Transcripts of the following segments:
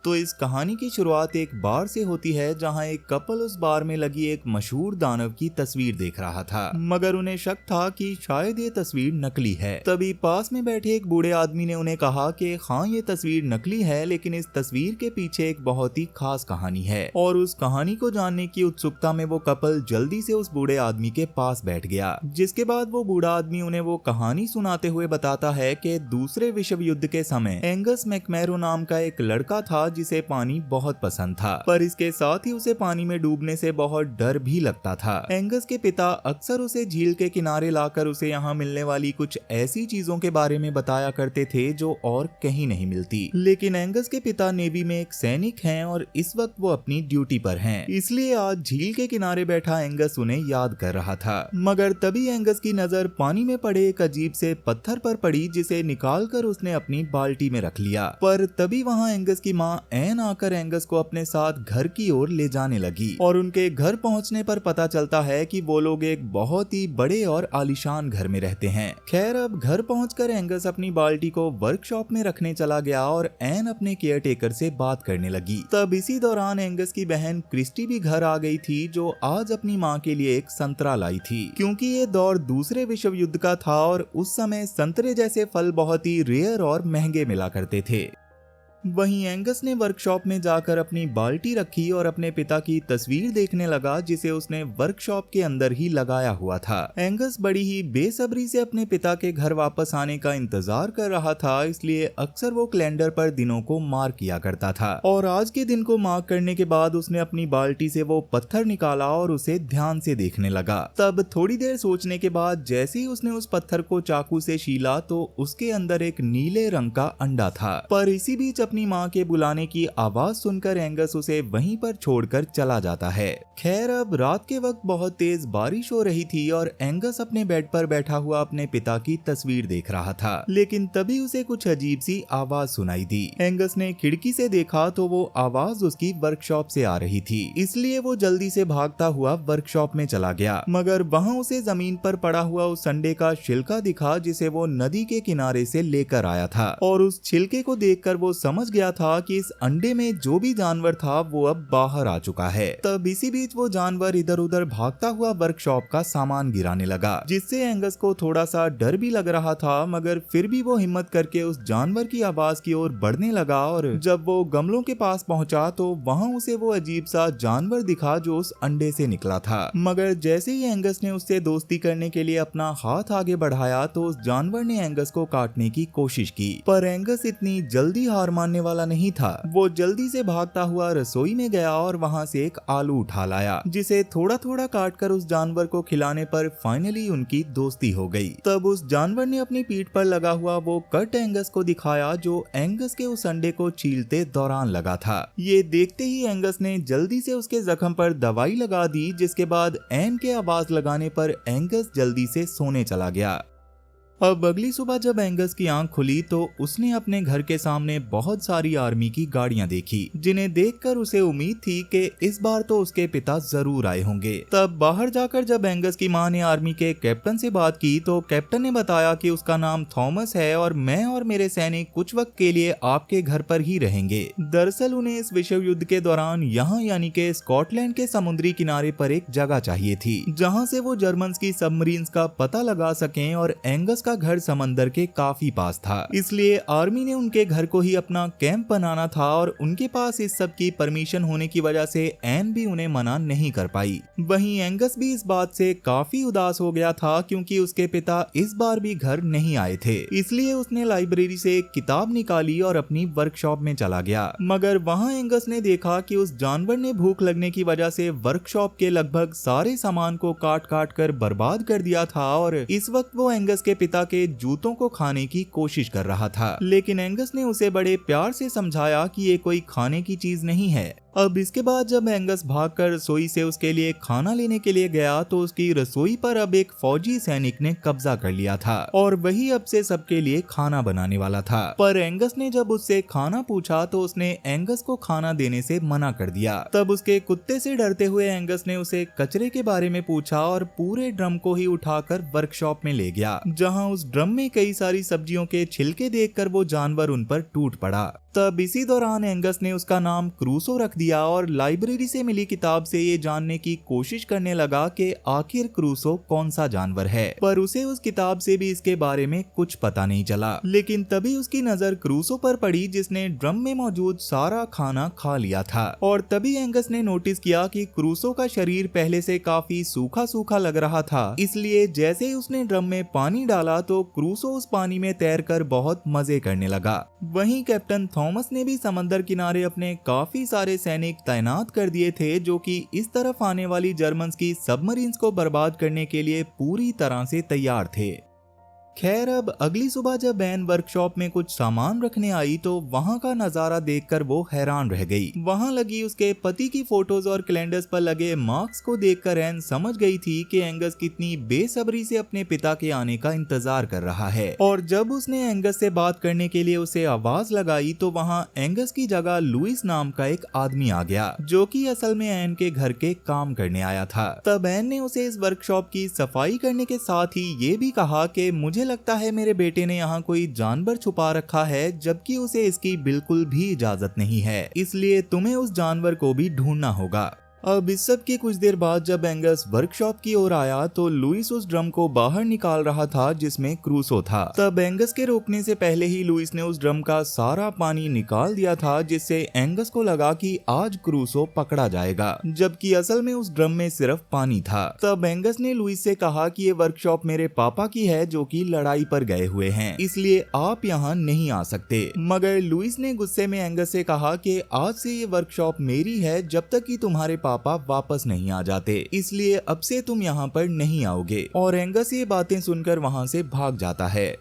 तो इस कहानी की शुरुआत एक बार से होती है जहां एक कपल उस बार में लगी एक मशहूर दानव की तस्वीर देख रहा था, मगर उन्हें शक था कि शायद ये तस्वीर नकली है। तभी पास में बैठे एक बूढ़े आदमी ने उन्हें कहा कि हाँ ये तस्वीर नकली है, लेकिन इस तस्वीर के पीछे एक बहुत ही खास कहानी है। और उस कहानी को जानने की उत्सुकता में वो कपल जल्दी से उस बूढ़े आदमी के पास बैठ गया, जिसके बाद वो बूढ़ा आदमी उन्हें वो कहानी सुनाते हुए बताता है कि दूसरे विश्व युद्ध के समय एंगस मैकमैरो नाम का एक लड़का था जिसे पानी बहुत पसंद था, पर इसके साथ ही उसे पानी में डूबने से बहुत डर भी लगता था। एंगस के पिता अक्सर उसे झील के किनारे लाकर उसे यहाँ मिलने वाली कुछ ऐसी चीजों के बारे में बताया करते थे जो और कहीं नहीं मिलती। लेकिन एंगस के पिता नेवी में एक सैनिक हैं और इस वक्त वो अपनी ड्यूटी पर हैं, इसलिए आज झील के किनारे बैठा एंगस उन्हें याद कर रहा था। मगर तभी एंगस की नजर पानी में पड़े एक अजीब से पत्थर पर पड़ी, जिसे निकाल कर उसने अपनी बाल्टी में रख लिया। पर तभी वहाँ एंगस की माँ एन आकर एंगस को अपने साथ घर की ओर ले जाने लगी और उनके घर पहुंचने पर पता चलता है कि वो लोग एक बहुत ही बड़े और आलीशान घर में रहते हैं। खैर, अब घर पहुंचकर एंगस अपनी बाल्टी को वर्कशॉप में रखने चला गया और एन अपने केयरटेकर से बात करने लगी। तब इसी दौरान एंगस की बहन क्रिस्टी भी घर आ गई थी, जो आज अपनी माँ के लिए एक संतरा लाई थी, क्योंकि ये दौर दूसरे विश्व युद्ध का था और उस समय संतरे जैसे फल बहुत ही रेयर और महंगे मिला करते थे। वहीं एंगस ने वर्कशॉप में जाकर अपनी बाल्टी रखी और अपने पिता की तस्वीर देखने लगा, जिसे उसने वर्कशॉप के अंदर ही लगाया हुआ था। एंगस बड़ी ही बेसब्री से अपने पिता के घर वापस आने का इंतजार कर रहा था, इसलिए अक्सर वो कैलेंडर पर दिनों को मार्क किया करता था। और आज के दिन को मार्क करने के बाद उसने अपनी बाल्टी से वो पत्थर निकाला और उसे ध्यान से देखने लगा। तब थोड़ी देर सोचने के बाद जैसे ही उसने उस पत्थर को चाकू से छीला तो उसके अंदर एक नीले रंग का अंडा था। पर इसी बीच अपनी माँ के बुलाने की आवाज सुनकर एंगस उसे वहीं पर छोड़कर चला जाता है। खैर, अब रात के वक्त बहुत तेज बारिश हो रही थी और एंगस अपने बेड पर बैठा हुआ अपने पिता की तस्वीर देख रहा था, लेकिन तभी उसे कुछ अजीब सी आवाज सुनाई दी। एंगस ने खिड़की से देखा तो वो आवाज उसकी वर्कशॉप से आ रही थी, इसलिए वो जल्दी से भागता हुआ वर्कशॉप में चला गया। मगर वहाँ उसे जमीन पर पड़ा हुआ उस अंडे का छिलका दिखा, जिसे वो नदी के किनारे से लेकर आया था। और उस छिलके को देखकर वो समझ गया था कि इस अंडे में जो भी जानवर था वो अब बाहर आ चुका है। तब इसी बीच वो जानवर इधर उधर भागता हुआ वर्कशॉप का सामान गिराने लगा, जिससे एंगस को थोड़ा सा डर भी लग रहा था, मगर फिर भी वो हिम्मत करके उस जानवर की आवाज की ओर बढ़ने लगा। और जब वो गमलों के पास पहुंचा तो वहां उसे वो अजीब सा जानवर दिखा जो उस अंडे से निकला था। मगर जैसे ही एंगस ने उससे दोस्ती करने के लिए अपना हाथ आगे बढ़ाया तो उस जानवर ने एंगस को काटने की कोशिश की, पर एंगस इतनी जल्दी हार मानने वाला नहीं था। वो जल्दी से भागता हुआ रसोई में गया और वहां से एक आलू उठा लाया, जिसे थोड़ा थोड़ा काट कर उस जानवर को खिलाने पर फाइनली उनकी दोस्ती हो गई। तब उस जानवर ने अपनी पीठ पर लगा हुआ वो कट एंगस को दिखाया, जो एंगस के उस अंडे को छीलते दौरान लगा था। ये देखते ही एंगस ने जल्दी से उसके जख्म पर दवाई लगा दी, जिसके बाद एन के आवाज लगाने पर एंगस जल्दी से सोने चला गया। अब अगली सुबह जब एंगस की आंख खुली तो उसने अपने घर के सामने बहुत सारी आर्मी की गाड़ियां देखी, जिन्हें देखकर उसे उम्मीद थी कि इस बार तो उसके पिता जरूर आए होंगे। तब बाहर जाकर जब एंगस की मां ने आर्मी के कैप्टन से बात की तो कैप्टन ने बताया कि उसका नाम थॉमस है और मैं और मेरे सैनिक कुछ वक्त के लिए आपके घर पर ही रहेंगे। दरअसल उन्हें इस विश्व युद्ध के दौरान यहाँ यानी कि स्कॉटलैंड के समुद्री किनारे पर एक जगह चाहिए थी, जहाँ से वो जर्मन की सबमरीन्स का पता लगा सकें, और एंगस घर समंदर के काफी पास था, इसलिए आर्मी ने उनके घर को ही अपना कैंप बनाना था और उनके पास इस सब की परमिशन होने की वजह से एन भी उन्हें मना नहीं कर पाई। वहीं एंगस भी इस बात से काफी उदास हो गया था, क्योंकि उसके पिता इस बार भी घर नहीं आए थे, इसलिए उसने लाइब्रेरी से एक किताब निकाली और अपनी वर्कशॉप में चला गया। मगर वहाँ एंगस ने देखा कि उस जानवर ने भूख लगने की वजह से वर्कशॉप के लगभग सारे सामान को काट काट कर बर्बाद कर दिया था, और इस वक्त वो एंगस के पिता के जूतों को खाने की कोशिश कर रहा था। लेकिन एंगस ने उसे बड़े प्यार से समझाया कि ये कोई खाने की चीज नहीं है। अब इसके बाद जब एंगस भागकर रसोई से उसके लिए खाना लेने के लिए गया तो उसकी रसोई पर अब एक फौजी सैनिक ने कब्जा कर लिया था और वही अब से सबके लिए खाना बनाने वाला था। पर एंगस ने जब उससे खाना पूछा तो उसने एंगस को खाना देने से मना कर दिया। तब उसके कुत्ते से डरते हुए एंगस ने उसे कचरे के बारे में पूछा और पूरे ड्रम को ही उठाकर वर्कशॉप में ले गया, जहाँ उस ड्रम में कई सारी सब्जियों के छिलके देखकर वो जानवर उन पर टूट पड़ा। तब इसी दौरान एंगस ने उसका नाम क्रूसो रख दिया और लाइब्रेरी से मिली किताब से ये जानने की कोशिश करने लगा कि आखिर क्रूसो कौन सा जानवर है, पर उसे उस किताब से भी इसके बारे में कुछ पता नहीं चला। लेकिन तभी उसकी नजर क्रूसो पर पड़ी जिसने ड्रम में मौजूद सारा खाना खा लिया था। और तभी एंगस ने नोटिस किया कि क्रूसो का शरीर पहले से काफी सूखा सूखा लग रहा था, इसलिए जैसे ही उसने ड्रम में पानी डाला तो क्रूसो उस पानी में तैरकर बहुत मजे करने लगा। वहीं कैप्टन थॉमस ने भी समंदर किनारे अपने काफी सारे सैनिक तैनात कर दिए थे जो कि इस तरफ आने वाली जर्मन्स की सबमरीन्स को बर्बाद करने के लिए पूरी तरह से तैयार थे। खैर, अब अगली सुबह जब एन वर्कशॉप में कुछ सामान रखने आई तो वहां का नजारा देखकर वो हैरान रह गई। वहां लगी उसके पति की फोटोज और कैलेंडर्स पर लगे मार्क्स को देखकर एन समझ गई थी कि एंगस कितनी बेसब्री से अपने पिता के आने का इंतजार कर रहा है। और जब उसने एंगस से बात करने के लिए उसे आवाज लगाई तो वहां एंगस की जगह लुइस नाम का एक आदमी आ गया, जो कि असल में एन के घर के काम करने आया था। तब एन ने उसे इस वर्कशॉप की सफाई करने के साथ ही ये भी कहा कि मुझे लगता है मेरे बेटे ने यहाँ कोई जानवर छुपा रखा है, जबकि उसे इसकी बिल्कुल भी इजाजत नहीं है, इसलिए तुम्हें उस जानवर को भी ढूंढना होगा। अब इस सब के कुछ देर बाद जब एंगस वर्कशॉप की ओर आया तो लुइस उस ड्रम को बाहर निकाल रहा था जिसमें क्रूसो था। तब एंगस के रोकने से पहले ही लुइस ने उस ड्रम का सारा पानी निकाल दिया था, जिससे एंगस को लगा कि आज क्रूसो पकड़ा जाएगा, जबकि असल में उस ड्रम में सिर्फ पानी था। तब एंगस ने लुइस से कहा कि ये वर्कशॉप मेरे पापा की है जो कि लड़ाई पर गए हुए हैं, इसलिए आप यहाँ नहीं आ सकते। मगर लुइस ने गुस्से में एंगस से कहा कि आज से ये वर्कशॉप मेरी है जब तक कि तुम्हारे पापा वापस नहीं आ जाते, इसलिए अब से तुम यहाँ पर नहीं आओगे। और एंगस ये बातें सुनकर वहाँ से भाग जाता है।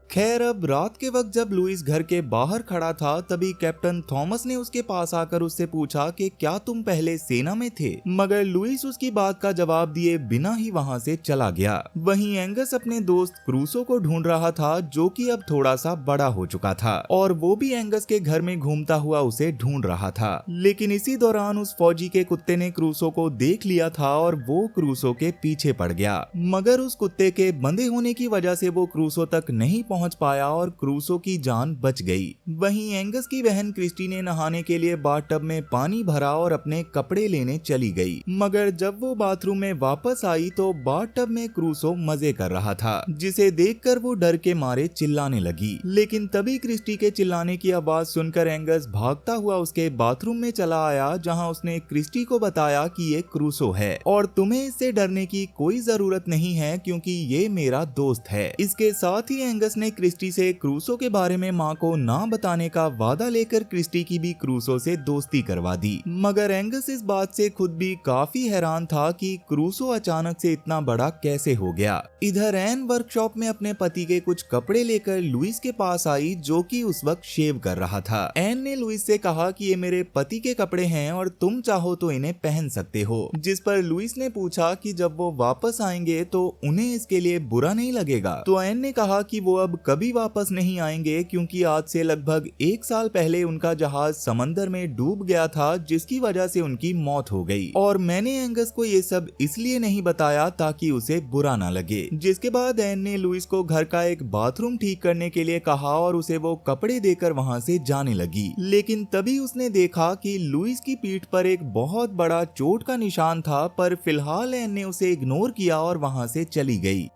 खैर, अब रात के वक्त जब लुइस घर के बाहर खड़ा था तभी कैप्टन थॉमस ने उसके पास आकर उससे पूछा कि क्या तुम पहले सेना में थे, मगर लुइस उसकी बात का जवाब दिए बिना ही वहां से चला गया। वहीं एंगस अपने दोस्त क्रूसो को ढूंढ रहा था जो कि अब थोड़ा सा बड़ा हो चुका था और वो भी एंगस के घर में घूमता हुआ उसे ढूंढ रहा था। लेकिन इसी दौरान उस फौजी के कुत्ते ने क्रूसो को देख लिया था और वो क्रूसो के पीछे पड़ गया, मगर उस कुत्ते के बंधे होने की वजह से वो क्रूसो तक नहीं पहुंच पाया और क्रूसो की जान बच गई। वहीं एंगस की बहन क्रिस्टी ने नहाने के लिए बाथटब में पानी भरा और अपने कपड़े लेने चली गई, मगर जब वो बाथरूम में वापस आई तो बाथटब में क्रूसो मजे कर रहा था, जिसे देखकर वो डर के मारे चिल्लाने लगी। लेकिन तभी क्रिस्टी के चिल्लाने की आवाज सुनकर एंगस भागता हुआ उसके बाथरूम में चला आया, जहां उसने क्रिस्टी को बताया कि ये क्रूसो है और तुम्हें इससे डरने की कोई जरूरत नहीं है क्योंकि ये मेरा दोस्त है। इसके साथ ही एंगस ने क्रिस्टी से क्रूसो के बारे में माँ को ना बताने का वादा लेकर क्रिस्टी की भी क्रूसो से दोस्ती करवा दी। मगर एंगस इस बात से खुद भी काफी हैरान था कि क्रूसो अचानक से इतना बड़ा कैसे हो गया। इधर एन वर्कशॉप में अपने पति के कुछ कपड़े लेकर लुइस के पास आई जो कि उस वक्त शेव कर रहा था। एन ने लुइस से कहा कि ये मेरे पति के कपड़े हैं और तुम चाहो तो इन्हें पहन सकते हो, जिस पर लुइस ने पूछा कि जब वो वापस आएंगे तो उन्हें इसके लिए बुरा नहीं लगेगा। तो एन ने कहा कि वो अब कभी वापस नहीं आएंगे क्योंकि आज से लगभग 1 साल पहले उनका जहाज समंदर में डूब गया था, जिसकी वजह से उनकी मौत हो गई और मैंने एंगस को ये सब इसलिए नहीं बताया ताकि उसे बुरा ना लगे। जिसके बाद एन ने लुइस को घर का एक बाथरूम ठीक करने के लिए कहा और उसे वो कपड़े देकर वहाँ से जाने लगी। लेकिन तभी उसने देखा कि लुइस की पीठ पर एक बहुत बड़ा चोट का निशान था, पर फिलहाल एन ने उसे इग्नोर किया और वहाँ से चली गई।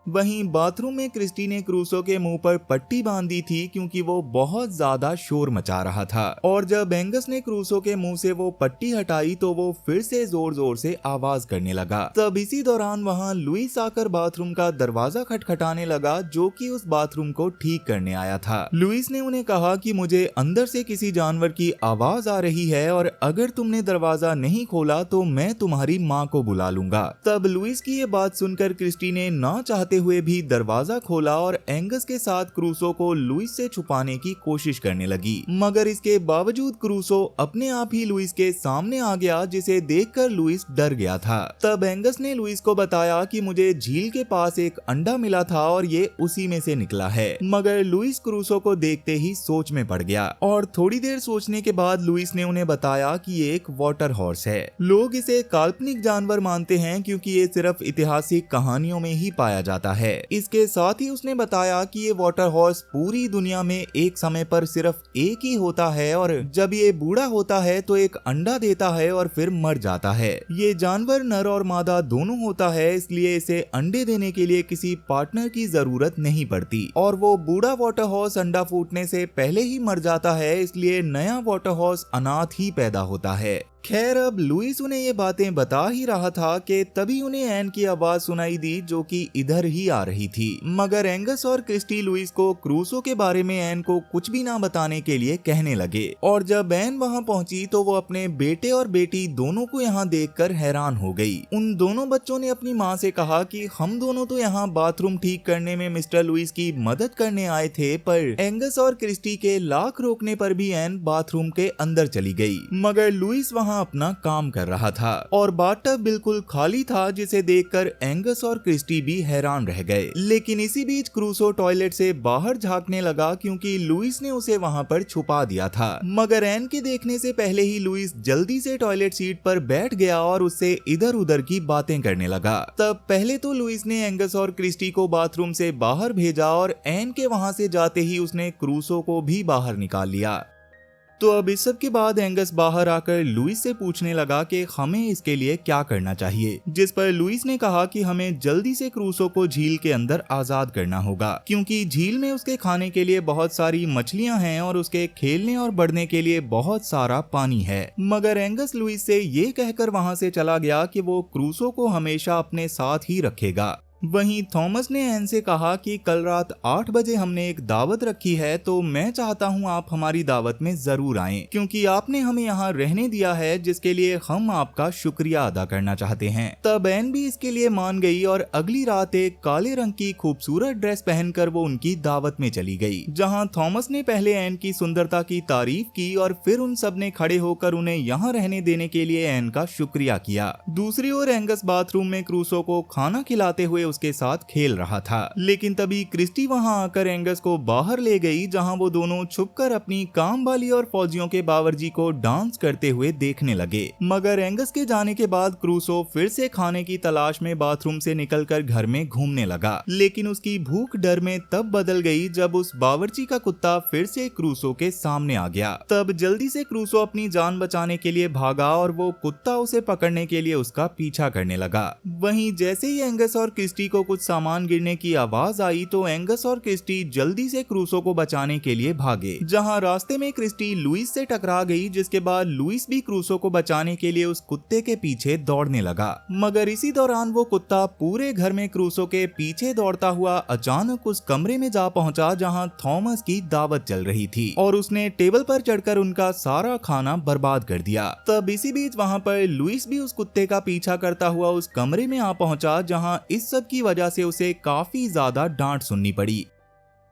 वहीं बाथरूम में क्रिस्टी ने क्रूसो के मुंह पर पट्टी बांधी थी क्योंकि वो बहुत ज्यादा शोर मचा रहा था और जब एंगस ने क्रूसो के मुंह से वो पट्टी हटाई तो वो फिर से जोर जोर से आवाज करने लगा। तब इसी दौरान वहां लुइस आकर बाथरूम का दरवाजा खटखटाने लगा जो कि उस बाथरूम को ठीक करने आया था। लुइस ने उन्हें कहा कि मुझे अंदर से किसी जानवर की आवाज आ रही है और अगर तुमने दरवाजा नहीं खोला तो मैं तुम्हारी माँ को बुला लूंगा। तब लुइस की ये बात सुनकर क्रिस्टी ने ना चाहते हुए भी दरवाजा खोला और एंगस के साथ क्रूसो को लुइस से छुपाने की कोशिश करने लगी, मगर इसके बावजूद क्रूसो अपने आप ही लुइस के सामने आ गया, जिसे देखकर लुइस डर गया था। तब एंगस ने लुइस को बताया कि मुझे झील के पास एक अंडा मिला था और ये उसी में से निकला है, मगर लुइस क्रूसो को देखते ही सोच में पड़ गया और थोड़ी देर सोचने के बाद लुइस ने उन्हें बताया कि ये एक वाटर हॉर्स है। लोग इसे काल्पनिक जानवर मानते हैं क्योंकि ये सिर्फ ऐतिहासिक कहानियों में ही पाया जाता जाता है। इसके साथ ही उसने बताया कि ये वाटर हॉर्स पूरी दुनिया में एक समय पर सिर्फ एक ही होता है और जब ये बूढ़ा होता है तो एक अंडा देता है और फिर मर जाता है। ये जानवर नर और मादा दोनों होता है, इसलिए इसे अंडे देने के लिए किसी पार्टनर की जरूरत नहीं पड़ती और वो बूढ़ा वाटर हॉर्स अंडा फूटने से पहले ही मर जाता है, इसलिए नया वाटर हॉर्स अनाथ ही पैदा होता है। खैर, अब लुइस उन्हें ये बातें बता ही रहा था कि तभी उन्हें एन की आवाज सुनाई दी जो कि इधर ही आ रही थी। मगर एंगस और क्रिस्टी लुइस को क्रूसो के बारे में एन को कुछ भी ना बताने के लिए कहने लगे और जब एन वहां पहुंची तो वो अपने बेटे और बेटी दोनों को यहाँ देखकर हैरान हो गई। उन दोनों बच्चों ने अपनी माँ से कहा कि हम दोनों तो यहाँ बाथरूम ठीक करने में मिस्टर लुइस की मदद करने आए थे, पर एंगस और क्रिस्टी के लाख रोकने पर भी एन बाथरूम के अंदर चली गई। मगर लुइस वहाँ अपना काम कर रहा था और बाथटब बिल्कुल खाली था, जिसे देखकर एंगस और क्रिस्टी भी हैरान रह गए। लेकिन इसी बीच क्रूसो टॉयलेट से बाहर झांकने लगा क्योंकि लुइस ने उसे वहां पर छुपा दिया था। मगर एन के देखने से पहले ही लुइस जल्दी से टॉयलेट सीट पर बैठ गया और उससे इधर उधर की बातें करने लगा। तब पहले तो लुइस ने एंगस और क्रिस्टी को बाथरूम से बाहर भेजा और एन के वहां से जाते ही उसने क्रूसो को भी बाहर निकाल लिया। तो अब इस सब के बाद एंगस बाहर आकर लुइस से पूछने लगा कि हमें इसके लिए क्या करना चाहिए, जिस पर लुइस ने कहा कि हमें जल्दी से क्रूसो को झील के अंदर आजाद करना होगा क्योंकि झील में उसके खाने के लिए बहुत सारी मछलियां हैं और उसके खेलने और बढ़ने के लिए बहुत सारा पानी है। मगर एंगस लुइस से ये कहकर वहां से चला गया कि वो क्रूसो को हमेशा अपने साथ ही रखेगा। वहीं थॉमस ने एन से कहा कि कल रात 8 बजे हमने एक दावत रखी है, तो मैं चाहता हूं आप हमारी दावत में जरूर आएं क्योंकि आपने हमें यहाँ रहने दिया है, जिसके लिए हम आपका शुक्रिया अदा करना चाहते हैं। तब एन भी इसके लिए मान गई और अगली रात एक काले रंग की खूबसूरत ड्रेस पहनकर वो उनकी दावत में चली गई, जहाँ थॉमस ने पहले एन की सुंदरता की तारीफ की और फिर उन सब ने खड़े होकर उन्हें यहाँ रहने देने के लिए एन का शुक्रिया किया। दूसरी ओर एंगस बाथरूम में क्रूसो को खाना खिलाते हुए उसके साथ खेल रहा था, लेकिन तभी क्रिस्टी वहां आकर एंगस को बाहर ले गई, जहां वो दोनों छुपकर अपनी काम वाली और फौजियों के बावर्ची को डांस करते हुए देखने लगे। मगर एंगस के जाने के बाद क्रूसो फिर से खाने की तलाश में बाथरूम से निकलकर घर में घूमने लगा, लेकिन उसकी भूख डर में तब बदल गई जब उस बावर्ची का कुत्ता फिर से क्रूसो के सामने आ गया। तब जल्दी से क्रूसो अपनी जान बचाने के लिए भागा और वो कुत्ता उसे पकड़ने के लिए उसका पीछा करने लगा। वहीं जैसे ही एंगस और क्रिस्टी को कुछ सामान गिरने की आवाज आई तो एंगस और क्रिस्टी जल्दी से क्रूसो को बचाने के लिए भागे, जहां रास्ते में क्रिस्टी लुइस से टकरा गई, जिसके बाद लुइस भी क्रूसो को बचाने के लिए उस कुत्ते के पीछे दौड़ने लगा। मगर इसी दौरान वो कुत्ता पूरे घर में क्रूसो के पीछे दौड़ता हुआ अचानक उस कमरे में जा पहुंचा जहां थॉमस की दावत चल रही थी और उसने टेबल पर चढ़कर उनका सारा खाना बर्बाद कर दिया। तब इसी बीच वहां पर लुइस भी उस कुत्ते का पीछा करता हुआ उस कमरे में आ पहुंचा, जहां इस सब की वजह से उसे काफी ज्यादा डांट सुननी पड़ी।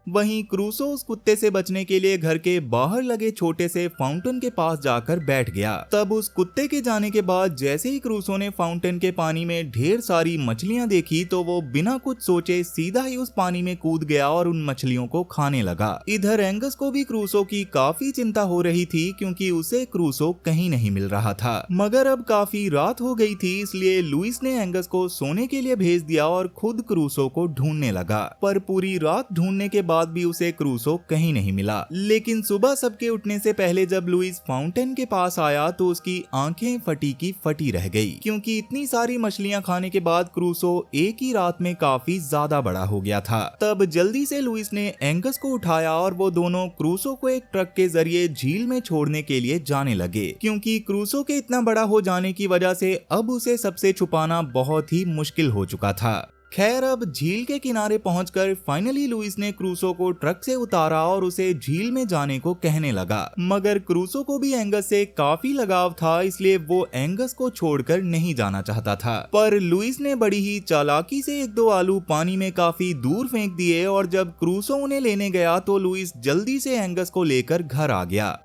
वहीं क्रूसो उस कुत्ते से बचने के लिए घर के बाहर लगे छोटे से फाउंटेन के पास जाकर बैठ गया। तब उस कुत्ते के जाने के बाद जैसे ही क्रूसो ने फाउंटेन के पानी में ढेर सारी मछलियां देखी तो वो बिना कुछ सोचे सीधा ही उस पानी में कूद गया और उन मछलियों को खाने लगा। इधर एंगस को भी क्रूसो की काफी चिंता हो रही थी क्योंकि उसे क्रूसो कहीं नहीं मिल रहा था। मगर अब काफी रात हो गई थी, इसलिए लुइस ने एंगस को सोने के लिए भेज दिया और खुद क्रूसो को ढूंढने लगा। पर पूरी रात ढूंढने के बाद भी उसे क्रूसो कहीं नहीं मिला। लेकिन सुबह सबके उठने से पहले जब लुइस फाउंटेन के पास आया तो उसकी आंखें फटी की फटी रह गई, क्योंकि इतनी सारी मछलियां खाने के बाद क्रूसो एक ही रात में काफी ज्यादा बड़ा हो गया था। तब जल्दी से लुइस ने एंगस को उठाया और वो दोनों क्रूसो को एक ट्रक के जरिए झील में छोड़ने के लिए जाने लगे, क्योंकि क्रूसो के इतना बड़ा हो जाने की वजह से अब उसे सबसे छुपाना बहुत ही मुश्किल हो चुका था। खैर, अब झील के किनारे पहुंचकर फाइनली लुइस ने क्रूसो को ट्रक से उतारा और उसे झील में जाने को कहने लगा। मगर क्रूसो को भी एंगस से काफी लगाव था, इसलिए वो एंगस को छोड़कर नहीं जाना चाहता था। पर लुइस ने बड़ी ही चालाकी से 1-2 आलू पानी में काफी दूर फेंक दिए और जब क्रूसो उन्हें लेने गया तो लुइस जल्दी से एंगस को लेकर घर आ गया।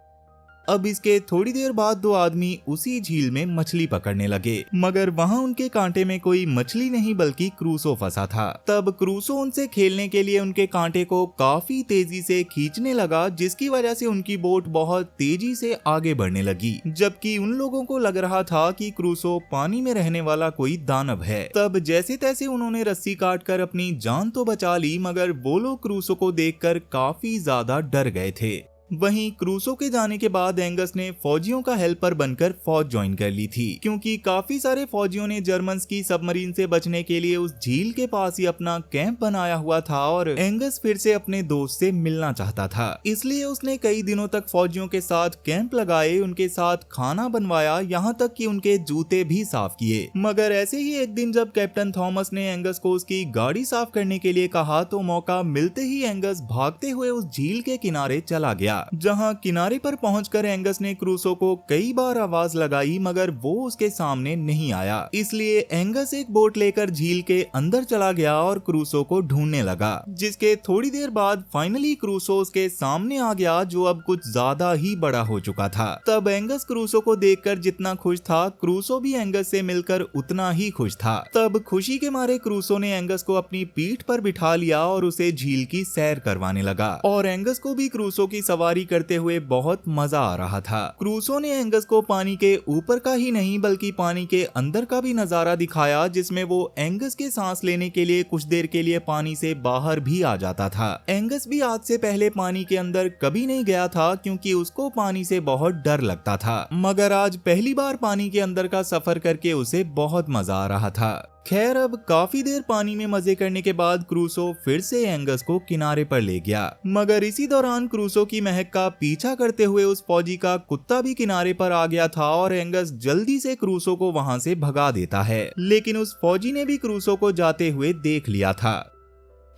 अब इसके थोड़ी देर बाद दो आदमी उसी झील में मछली पकड़ने लगे, मगर वहाँ उनके कांटे में कोई मछली नहीं बल्कि क्रूसो फंसा था। तब क्रूसो उनसे खेलने के लिए उनके कांटे को काफी तेजी से खींचने लगा, जिसकी वजह से उनकी बोट बहुत तेजी से आगे बढ़ने लगी, जबकि उन लोगों को लग रहा था कि क्रूसो पानी में रहने वाला कोई दानव है। तब जैसे तैसे उन्होंने रस्सी काटकर अपनी जान तो बचा ली, मगर वो लोग क्रूसो को देखकर काफी ज्यादा डर गए थे। वहीं क्रूसो के जाने के बाद एंगस ने फौजियों का हेल्पर बनकर फौज ज्वाइन कर ली थी, क्योंकि काफी सारे फौजियों ने जर्मन्स की सबमरीन से बचने के लिए उस झील के पास ही अपना कैंप बनाया हुआ था और एंगस फिर से अपने दोस्त से मिलना चाहता था। इसलिए उसने कई दिनों तक फौजियों के साथ कैंप लगाए, उनके साथ खाना बनवाया, यहाँ तक कि उनके जूते भी साफ किए। मगर ऐसे ही एक दिन जब कैप्टन थॉमस ने एंगस को उसकी गाड़ी साफ करने के लिए कहा तो मौका मिलते ही एंगस भागते हुए उस झील के किनारे चला गया, जहां किनारे पर पहुंचकर एंगस ने क्रूसो को कई बार आवाज लगाई, मगर वो उसके सामने नहीं आया। इसलिए एंगस एक बोट लेकर झील के अंदर चला गया और क्रूसो को ढूंढने लगा, जिसके थोड़ी देर बाद फाइनली क्रूसो उसके सामने आ गया, जो अब कुछ ज्यादा ही बड़ा हो चुका था। तब एंगस क्रूसो को देखकर जितना खुश था, क्रूसो भी एंगस से मिलकर उतना ही खुश था। तब खुशी के मारे क्रूसो ने एंगस को अपनी पीठ पर बिठा लिया और उसे झील की सैर करवाने लगा, और एंगस को भी क्रूसो की सवारी करते हुए बहुत मजा आ रहा था। क्रूसो ने एंगस को पानी के ऊपर का ही नहीं बल्कि पानी के अंदर का भी नजारा दिखाया, जिसमें वो एंगस के सांस लेने के लिए कुछ देर के लिए पानी से बाहर भी आ जाता था। एंगस भी आज से पहले पानी के अंदर कभी नहीं गया था, क्योंकि उसको पानी से बहुत डर लगता था, मगर आज पहली बार पानी के अंदर का सफर करके उसे बहुत मजा आ रहा था। खैर, अब काफी देर पानी में मजे करने के बाद क्रूसो फिर से एंगस को किनारे पर ले गया, मगर इसी दौरान क्रूसो की महक का पीछा करते हुए उस फौजी का कुत्ता भी किनारे पर आ गया था और एंगस जल्दी से क्रूसो को वहां से भगा देता है, लेकिन उस फौजी ने भी क्रूसो को जाते हुए देख लिया था।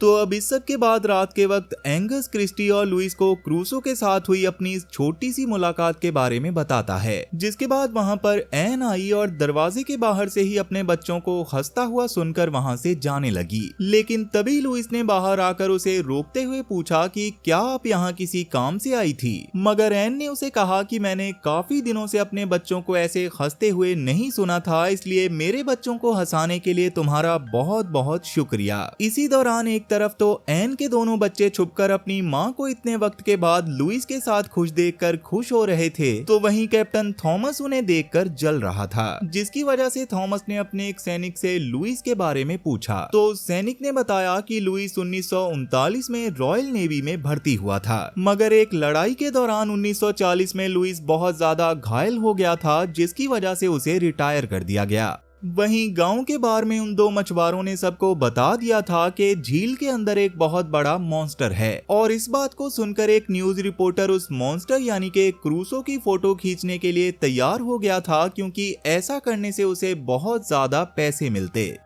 तो अब इस सब के बाद रात के वक्त एंगस क्रिस्टी और लुइस को क्रूसो के साथ हुई अपनी इस छोटी सी मुलाकात के बारे में बताता है, जिसके बाद वहां पर एन आई और दरवाजे के बाहर से ही अपने बच्चों को हंसता हुआ सुनकर वहां से जाने लगी। लेकिन तभी लुइस ने बाहर आकर उसे रोकते हुए पूछा कि क्या आप यहाँ किसी काम से आई थी, मगर एन ने उसे कहा कि मैंने काफी दिनों से अपने बच्चों को ऐसे हंसते हुए नहीं सुना था, इसलिए मेरे बच्चों को हंसाने के लिए तुम्हारा बहुत बहुत शुक्रिया। इसी दौरान एक तरफ तो एन के दोनों बच्चे छुपकर अपनी माँ को इतने वक्त के बाद लुइस के साथ खुश देखकर खुश हो रहे थे, तो वहीं कैप्टन थॉमस उन्हें देखकर जल रहा था, जिसकी वजह से थॉमस ने अपने एक सैनिक से लुइस के बारे में पूछा। तो सैनिक ने बताया कि लुइस 1939 में रॉयल नेवी में भर्ती हुआ था, मगर एक लड़ाई के दौरान 1940 में लुइस बहुत ज्यादा घायल हो गया था, जिसकी वजह से उसे रिटायर कर दिया गया। वहीं गांव के बार में उन दो मछुआरों ने सबको बता दिया था कि झील के अंदर एक बहुत बड़ा मॉन्स्टर है, और इस बात को सुनकर एक न्यूज रिपोर्टर उस मॉन्स्टर यानी कि क्रूसो की फोटो खींचने के लिए तैयार हो गया था, क्योंकि ऐसा करने से उसे बहुत ज्यादा पैसे मिलते।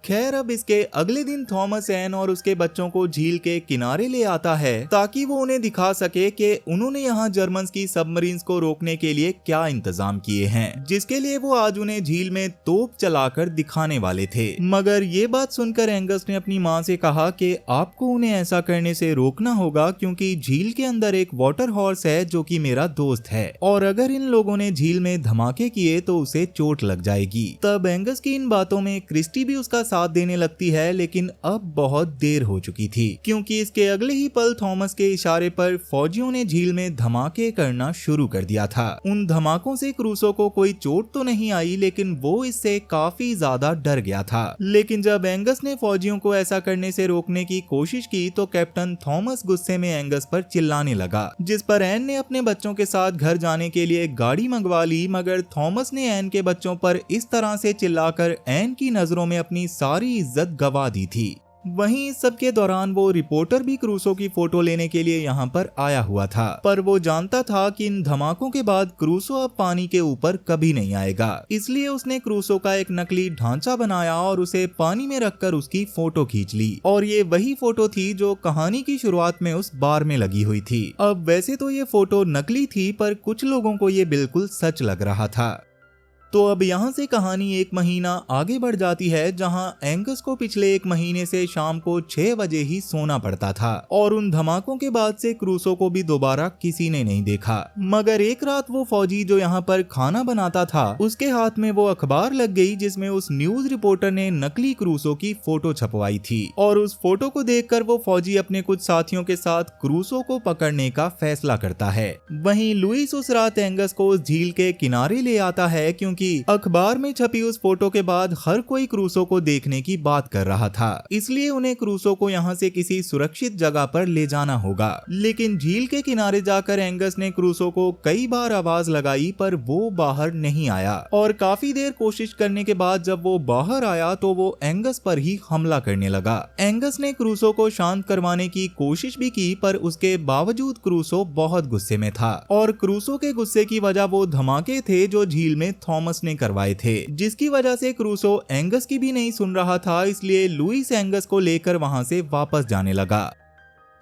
खैर, अब इसके अगले दिन थॉमस एन और उसके बच्चों को झील के किनारे ले आता है ताकि वो उन्हें दिखा सके कि उन्होंने यहाँ जर्मन्स की सबमरीन्स को रोकने के लिए क्या इंतजाम किए हैं, जिसके लिए वो आज उन्हें झील में तोप चलाकर दिखाने वाले थे। मगर ये बात सुनकर एंगस ने अपनी माँ से कहा कि आपको उन्हें ऐसा करने से रोकना होगा, क्योंकि झील के अंदर एक वाटर हॉर्स है जो कि मेरा दोस्त है, और अगर इन लोगों ने झील में धमाके किए तो उसे चोट लग जाएगी। तब एंगस की इन बातों में क्रिस्टी भी उसका साथ देने लगती है, लेकिन अब बहुत देर हो चुकी थी, क्योंकि इसके अगले ही पल थॉमस के इशारे पर फौजियों ने झील में धमाके करना शुरू कर दिया था। उन धमाकों से क्रूसो को कोई चोट तो नहीं आई, लेकिन वो इससे काफी ज्यादा डर गया था। लेकिन जब एंगस ने फौजियों को ऐसा करने से रोकने की कोशिश की तो कैप्टन थॉमस गुस्से में एंगस पर चिल्लाने लगा, जिस पर एन ने अपने बच्चों के साथ घर जाने के लिए गाड़ी मंगवा ली, मगर थॉमस ने एन के बच्चों पर इस तरह से चिल्लाकर एन की नजरों में अपनी सारी इज्जत गवा दी थी। वहीं इस सब के दौरान वो रिपोर्टर भी क्रूसो की फोटो लेने के लिए यहाँ पर आया हुआ था, पर वो जानता था कि इन धमाकों के बाद क्रूसो अब पानी के ऊपर कभी नहीं आएगा, इसलिए उसने क्रूसो का एक नकली ढांचा बनाया और उसे पानी में रखकर उसकी फोटो खींच ली। और ये वही फोटो थी जो कहानी की शुरुआत में उस बार में लगी हुई थी। अब वैसे तो ये फोटो नकली थी, पर कुछ लोगों को ये बिल्कुल सच लग रहा था। तो अब यहाँ से कहानी एक महीना आगे बढ़ जाती है, जहाँ एंगस को पिछले एक महीने से शाम को 6 बजे ही सोना पड़ता था और उन धमाकों के बाद से क्रूसो को भी दोबारा किसी ने नहीं देखा। मगर एक रात वो फौजी जो यहाँ पर खाना बनाता था, उसके हाथ में वो अखबार लग गई जिसमें उस न्यूज रिपोर्टर ने नकली क्रूसो की फोटो छपवाई थी और उस फोटो को देखकर वो फौजी अपने कुछ साथियों के साथ क्रूसो को पकड़ने का फैसला करता है। वहीं लुइस उस रात एंगस को उस झील के किनारे ले आता है, क्योंकि अखबार में छपी उस फोटो के बाद हर कोई क्रूसो को देखने की बात कर रहा था, इसलिए उन्हें क्रूसो को यहाँ से किसी सुरक्षित जगह पर ले जाना होगा। लेकिन झील के किनारे जाकर एंगस ने क्रूसो को कई बार आवाज लगाई पर वो बाहर नहीं आया और काफी देर कोशिश करने के बाद जब वो बाहर आया तो वो एंगस पर ही हमला करने लगा। एंगस ने क्रूसो को शांत करवाने की कोशिश भी की, पर उसके बावजूद क्रूसो बहुत गुस्से में था और क्रूसो के गुस्से की वजह वो धमाके थे जो झील में थॉमस ने करवाए थे, जिसकी वजह से क्रूसो एंगस की भी नहीं सुन रहा था, इसलिए लुइस एंगस को लेकर वहां से वापस जाने लगा।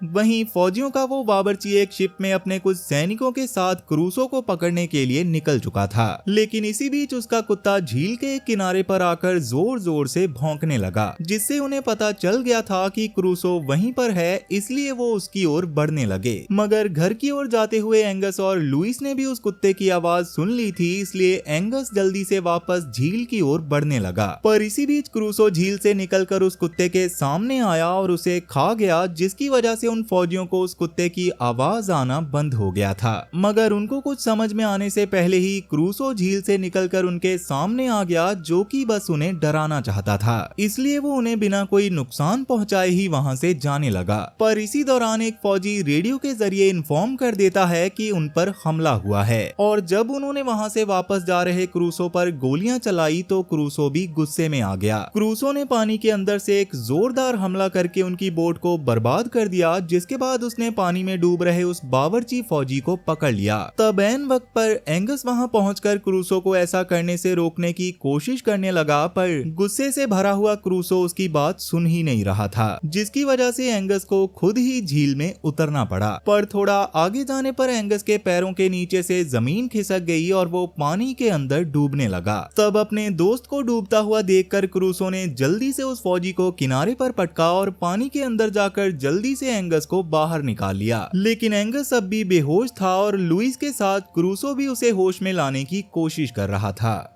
वहीं फौजियों का वो बावर्ची एक शिप में अपने कुछ सैनिकों के साथ क्रूसो को पकड़ने के लिए निकल चुका था, लेकिन इसी बीच उसका कुत्ता झील के किनारे पर आकर जोर जोर से भौंकने लगा, जिससे उन्हें पता चल गया था कि क्रूसो वहीं पर है, इसलिए वो उसकी ओर बढ़ने लगे। मगर घर की ओर जाते हुए एंगस और लुइस ने भी उस कुत्ते की आवाज सुन ली थी, इसलिए एंगस जल्दी से वापस झील की ओर बढ़ने लगा। पर इसी बीच क्रूसो झील से निकलकर उस कुत्ते के सामने आया और उसे खा गया, जिसकी वजह से उन फौजियों को उस कुत्ते की आवाज आना बंद हो गया था। मगर उनको कुछ समझ में आने से पहले ही क्रूसो झील से निकलकर उनके सामने आ गया, जो कि बस उन्हें डराना चाहता था, इसलिए वो उन्हें बिना कोई नुकसान पहुंचाए ही वहां से जाने लगा। पर इसी दौरान एक फौजी रेडियो के जरिए इन्फॉर्म कर देता है कि उन पर हमला हुआ है और जब उन्होंने वहां से वापस जा रहे क्रूसो पर गोलियां चलाई तो क्रूसो भी गुस्से में आ गया। क्रूसो ने पानी के अंदर से एक जोरदार हमला करके उनकी बोट को बर्बाद कर दिया, जिसके बाद उसने पानी में डूब रहे उस बावर्ची फौजी को पकड़ लिया। तब ऐन वक्त पर एंगस वहां पहुंचकर क्रूसो को ऐसा करने से रोकने की कोशिश करने लगा, पर गुस्से से भरा हुआ क्रूसो उसकी बात सुन ही नहीं रहा था, जिसकी वजह से एंगस को खुद ही झील में उतरना पड़ा। पर थोड़ा आगे जाने पर एंगस के पैरों के नीचे से जमीन खिसक गई और वो पानी के अंदर डूबने लगा। तब अपने दोस्त को डूबता हुआ देखकर क्रूसो ने जल्दी से उस फौजी को किनारे पर पटका और पानी के अंदर जाकर जल्दी से एंगस को बाहर निकाल लिया। लेकिन एंगस अब भी बेहोश था और लुइस के साथ क्रूसो भी उसे होश में लाने की कोशिश कर रहा था।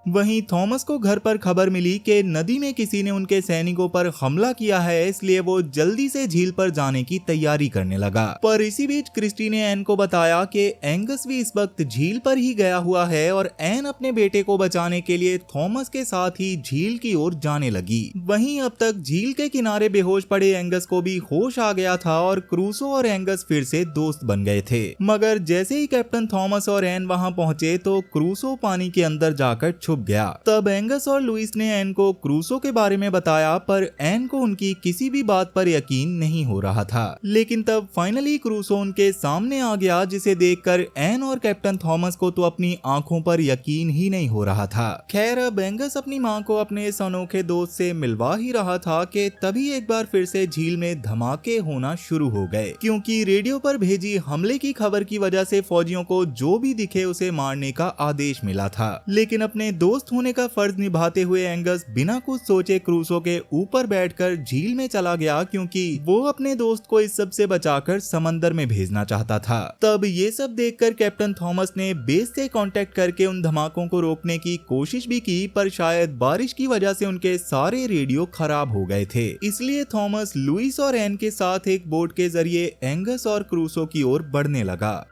वहीं थॉमस को घर पर खबर मिली कि नदी में किसी ने उनके सैनिकों पर हमला किया है, इसलिए वो जल्दी से झील पर जाने की तैयारी करने लगा। पर इसी बीच क्रिस्टी ने एन को बताया कि एंगस भी इस वक्त झील पर ही गया हुआ है और एन अपने बेटे को बचाने के लिए थॉमस के साथ ही झील की ओर जाने लगी। वहीं अब तक झील के किनारे बेहोश पड़े एंगस को भी होश आ गया था और क्रूसो और एंगस फिर से दोस्त बन गए थे। मगर जैसे ही कैप्टन थॉमस और एन वहां पहुंचे तो क्रूसो पानी के अंदर जाकर छुप गया। तब एंगस और लुइस ने एन को क्रूसो के बारे में बताया, पर एन को उनकी किसी भी बात पर यकीन नहीं हो रहा था। लेकिन तब फाइनली क्रूसो उनके सामने आ गया, जिसे देखकर एन और कैप्टन थॉमस को तो अपनी आंखों पर यकीन ही नहीं हो रहा था। खैर अब एंगस अपनी मां को अपने इस अनोखे दोस्त से मिलवा ही रहा था कि तभी एक बार फिर से झील में धमाके होना शुरू हो गए, क्योंकि रेडियो पर भेजी हमले की खबर की वजह से फौजियों को जो भी दिखे उसे मारने का आदेश मिला था। लेकिन अपने दोस्त होने का फर्ज निभाते हुए एंगस बिना कुछ सोचे क्रूसो के ऊपर बैठकर झील में चला गया, क्योंकि वो अपने दोस्त को इस सब से बचाकर समंदर में भेजना चाहता था। तब ये सब देखकर कैप्टन थॉमस ने बेस से कांटेक्ट करके उन धमाकों को रोकने की कोशिश भी की, पर शायद बारिश की वजह से उनके सारे रेडियो खराब हो गए थे। इसलिए थॉमस लुइस और एन के साथ एक बोट के जरिए एंगस और क्रूसो की ओर बढ़ने लगा।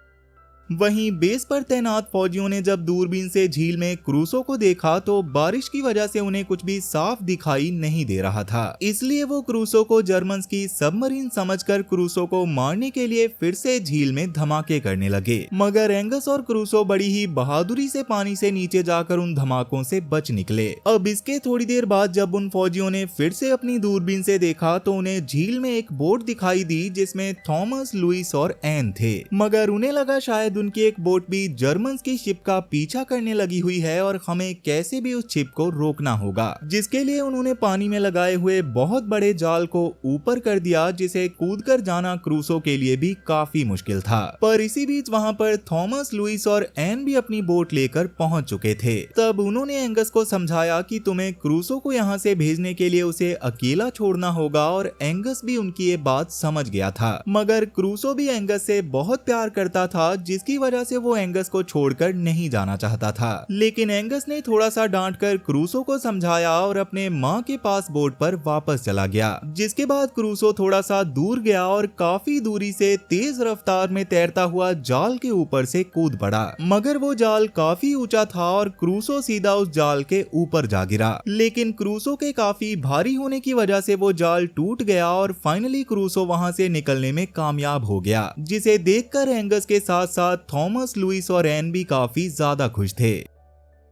वहीं बेस पर तैनात फौजियों ने जब दूरबीन से झील में क्रूसो को देखा तो बारिश की वजह से उन्हें कुछ भी साफ दिखाई नहीं दे रहा था, इसलिए वो क्रूसो को जर्मन्स की सबमरीन समझकर क्रूसो को मारने के लिए फिर से झील में धमाके करने लगे। मगर एंगस और क्रूसो बड़ी ही बहादुरी से पानी से नीचे जाकर उन धमाकों से बच निकले। अब इसके थोड़ी देर बाद जब उन फौजियों ने फिर से अपनी दूरबीन से देखा तो उन्हें झील में एक बोट दिखाई दी, जिसमें थॉमस, लुइस और एन थे। मगर उन्हें लगा शायद शायद उनकी एक बोट भी जर्मन्स की शिप का पीछा करने लगी हुई है और हमें कैसे भी उस शिप को रोकना होगा, जिसके लिए उन्होंने पानी में लगाए हुए बहुत बड़े जाल को ऊपर कर दिया, जिसे कूदकर जाना क्रूसो के लिए भी काफी मुश्किल था। पर इसी बीच वहाँ पर थॉमस, लुइस और एन भी अपनी बोट लेकर पहुंच चुके थे। तब उन्होंने एंगस को समझाया कि तुम्हें क्रूसो को यहाँ से भेजने के लिए उसे अकेला छोड़ना होगा, और एंगस भी उनकी ये बात समझ गया था। मगर क्रूसो भी एंगस से बहुत प्यार करता था, जिसकी वजह से वो एंगस को छोड़कर नहीं जाना चाहता था। लेकिन एंगस ने थोड़ा सा डांटकर क्रूसो को समझाया और अपने माँ के पास बोट पर वापस चला गया। जिसके बाद क्रूसो थोड़ा सा दूर गया और काफी दूरी से तेज रफ्तार में तैरता हुआ जाल के ऊपर से कूद पड़ा। मगर वो जाल काफी ऊंचा था और क्रूसो सीधा उस जाल के ऊपर जा गिरा। लेकिन क्रूसो के काफी भारी होने की वजह से वो जाल टूट गया और फाइनली क्रूसो वहां से निकलने में कामयाब हो गया, जिसे देखकर एंगस के साथ साथ थॉमस, लुइस और एन भी काफी ज्यादा खुश थे।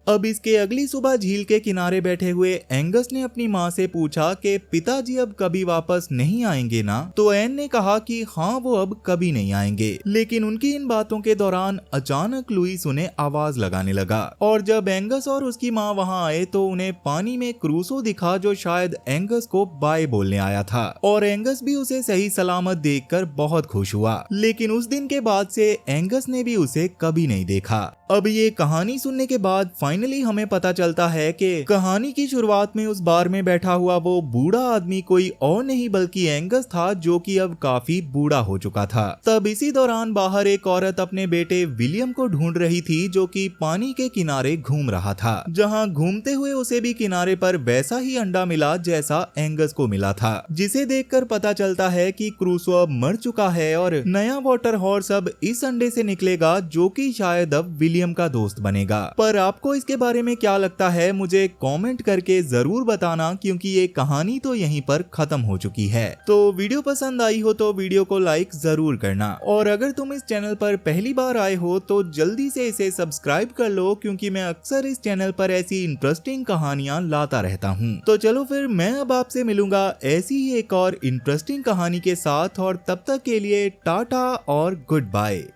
अब इसके अगली सुबह झील के किनारे बैठे हुए एंगस ने अपनी माँ से पूछा कि पिताजी अब कभी वापस नहीं आएंगे ना? तो एन ने कहा कि हाँ, वो अब कभी नहीं आएंगे। लेकिन उनकी इन बातों के दौरान अचानक लुइस उन्हें आवाज लगाने लगा, और जब एंगस और उसकी माँ वहाँ आए तो उन्हें पानी में क्रूसो दिखा, जो शायद एंगस को बाय बोलने आया था। और एंगस भी उसे सही सलामत देखकर बहुत खुश हुआ। लेकिन उस दिन के बाद से एंगस ने भी उसे कभी नहीं देखा। अब ये कहानी सुनने के बाद फाइनली हमें पता चलता है कि कहानी की शुरुआत में उस बार में बैठा हुआ वो बूढ़ा आदमी कोई और नहीं बल्कि एंगस था, जो कि अब काफी बूढ़ा हो चुका था। तब इसी दौरान बाहर एक औरत अपने बेटे विलियम को ढूंढ रही थी, जो कि पानी के किनारे घूम रहा था, जहां घूमते हुए उसे भी किनारे पर वैसा ही अंडा मिला जैसा एंगस को मिला था, जिसे देखकर पता चलता है कि क्रूसो अब मर चुका है और नया वाटर हॉर्स अब इस अंडे से निकलेगा, जो कि शायद अब विलियम का दोस्त बनेगा। पर आपको इसके बारे में क्या लगता है, मुझे कमेंट करके जरूर बताना, क्योंकि ये कहानी तो यहीं पर खत्म हो चुकी है। तो वीडियो पसंद आई हो तो वीडियो को लाइक जरूर करना, और अगर तुम इस चैनल पर पहली बार आए हो तो जल्दी से इसे सब्सक्राइब कर लो, क्योंकि मैं अक्सर इस चैनल पर ऐसी इंटरेस्टिंग कहानियां लाता रहता हूँ। तो चलो फिर मैं अब आपसे मिलूंगा ऐसी ही एक और इंटरेस्टिंग कहानी के साथ, और तब तक के लिए टाटा और गुड बाय।